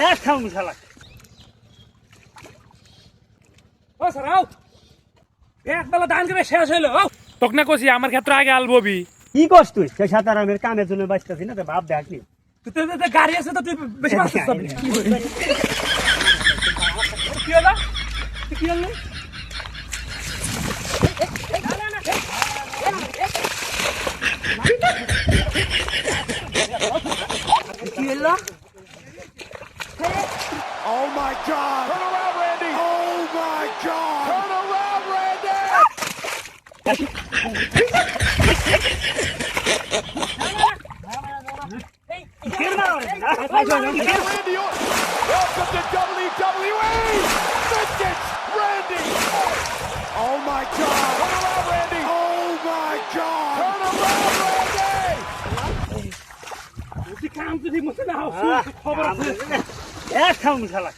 এক খাওন শালা ও সরাও একবেলা দান করে শেষ হইলো তোক না কইছি আমার ক্ষেত্রে আগে আলববি কি করছ তুই সে সাতারামের কামের জন্য বাঁচতেছি না তো ভাব দেখনি তুই তো গাড়ি আছে তো তুই বেশি বাঁচছিস কি হলো কি হলো কি হলো Oh my God! Turn around, Randy! Oh my God! Turn around, Randy! Randy Orton! Welcome to WWE! Vintage Randy! Oh my God! Turn around, Randy! Oh my God! Turn around, Randy! তুই কাম যদি মতে না হও খবর আছে এক খাওন শালা